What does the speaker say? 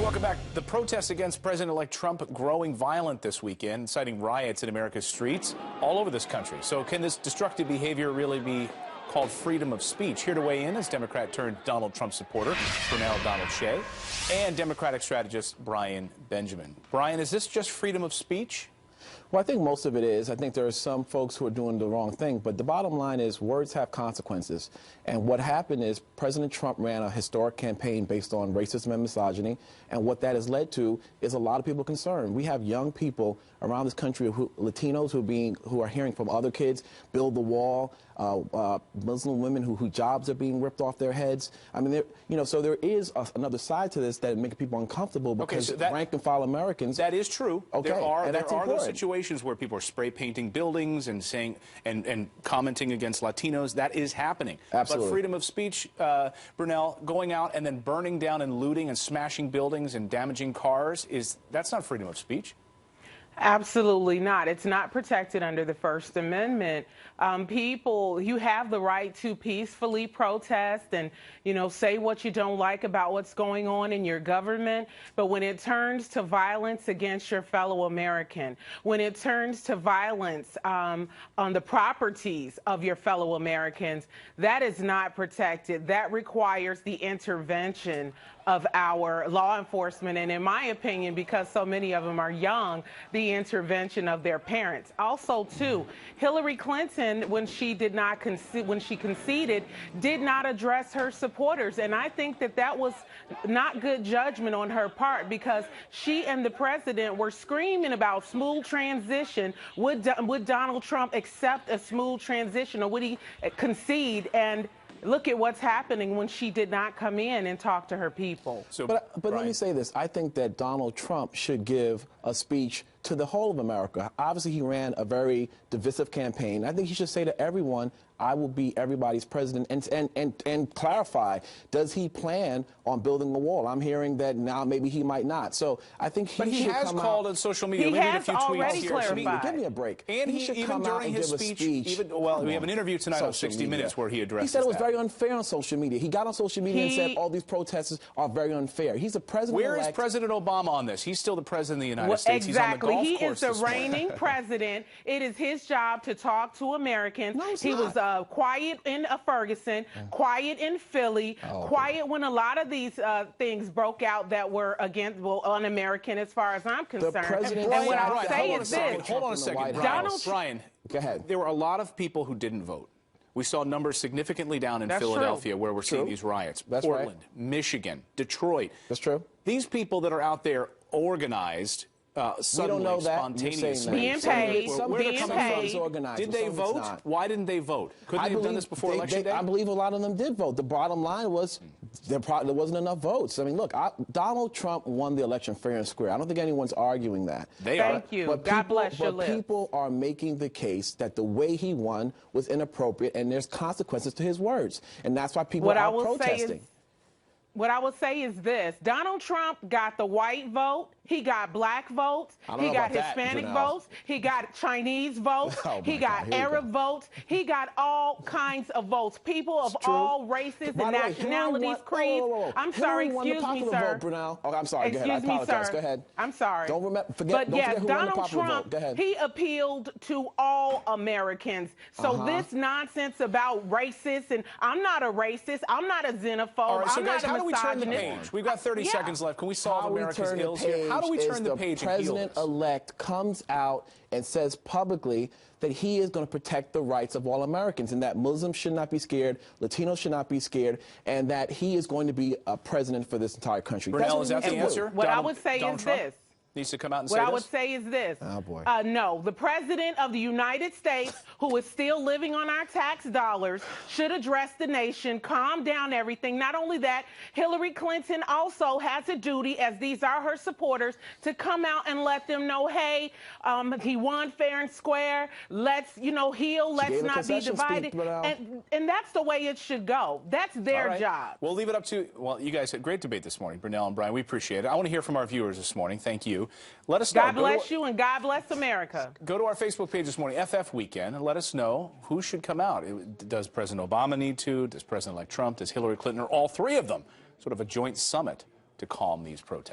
Welcome back. The protests against President-elect Trump growing violent this weekend, inciting riots in America's streets all over this country. So can this destructive behavior really be called freedom of speech? Here to weigh in is Democrat turned Donald Trump supporter Brunell Donald-Kyei and Democratic strategist Brian Benjamin. Brian, is this just freedom of speech? Well, I think most of it is. I think there are some folks who are doing the wrong thing, but the bottom line is words have consequences. And what happened is President Trump ran a historic campaign based on racism and misogyny, and what that has led to is a lot of people concerned. We have young people around this country, Latinos who are hearing from other kids, build the wall, Muslim women whose jobs are being ripped off their heads. I mean, so there is another side to this that makes people uncomfortable because rank and file Americans. That is true. Okay, there are important. those situations where people are spray painting buildings and saying and commenting against Latinos. That is happening. Absolutely. But freedom of speech, Brunell, going out and then burning down and looting and smashing buildings and damaging cars, that's not freedom of speech. Absolutely not. It's not protected under the First Amendment. You have the right to peacefully protest and, say what you don't like about what's going on in your government. But when it turns to violence against your fellow American, when it turns to violence on the properties of your fellow Americans, that is not protected. That requires the intervention of our law enforcement, and in my opinion, because so many of them are young, the intervention of their parents. Also, too, Hillary Clinton, when she conceded, did not address her supporters, and I think that was not good judgment on her part, because she and the president were screaming about smooth transition. Would Donald Trump accept a smooth transition, or would he concede? And look at what's happening when she did not come in and talk to her people. But let me say this. I think that Donald Trump should give a speech to the whole of America. Obviously, he ran a very divisive campaign. I think he should say to everyone, I will be everybody's president, and clarify, does he plan on building the wall? I'm hearing that now maybe he might not. So I think he has called on social media. He has already clarified. Give me a break. And he should come out and give a speech. We have an interview tonight on 60 Minutes where he addressed. He said it was very unfair on social media. He got on social media and said all these protesters are very unfair. He's the president-elect. Where is President Obama on this? He's still the president of the United States. Exactly. He's on the golf course. He is the reigning president. It is his job to talk to Americans. No, it's he not. Was quiet in Ferguson, quiet in Philly, quiet when a lot of these things broke out that were un-American as far as I'm concerned. And what I'll say is this. Hold on a second. Brian, go ahead. There were a lot of people who didn't vote. We saw numbers significantly down in Philadelphia where we're seeing these riots. That's Portland, right. Michigan, Detroit. That's true. These people that are out there organized suddenly, we don't know that. spontaneously. Being paid. Did they vote? Why didn't they vote? Couldn't they have done this before Election Day? I believe a lot of them did vote. The bottom line was there wasn't enough votes. I mean, look, Donald Trump won the election fair and square. I don't think anyone's arguing that. Thank you. But God bless your lips. People are making the case that the way he won was inappropriate, and there's consequences to his words. And that's why people are protesting. What I would say is this. Donald Trump got the white vote. He got black votes. He got Hispanic votes. He got Chinese votes. He got Arab votes. He got all kinds of votes. People of all races and nationalities, creeds. I'm sorry, excuse me, sir. Oh, I'm sorry. Go ahead. I apologize. Go ahead. I'm sorry. Don't forget who won the popular vote. Go ahead. He appealed to all Americans. So this nonsense about racist, and I'm not a racist. I'm not a xenophobe. All right, so I'm guys, not a how do we turn the misogynist. page? We've got 30 seconds left. Can we solve America's ills here? How do we turn the page and heal this? The president-elect comes out and says publicly that he is going to protect the rights of all Americans, and that Muslims should not be scared, Latinos should not be scared, and that he is going to be a president for this entire country. Brunell, is that the answer? What I would say is this. Needs to come out and say this? What I would say is this. Oh, boy. No, the president of the United States, who is still living on our tax dollars, should address the nation, calm down everything. Not only that, Hillary Clinton also has a duty, as these are her supporters, to come out and let them know, hey, he won fair and square. Let's, heal. Let's not be divided. And that's the way it should go. That's their job. We'll leave it up to, you guys had a great debate this morning, Brunell and Brian. We appreciate it. I want to hear from our viewers this morning. Thank you. Let us know. God bless you and God bless America. Go to our Facebook page this morning, FF Weekend, and let us know who should come out. Does President Obama need to? Does President-elect Trump? Does Hillary Clinton? Or all three of them? Sort of a joint summit to calm these protests.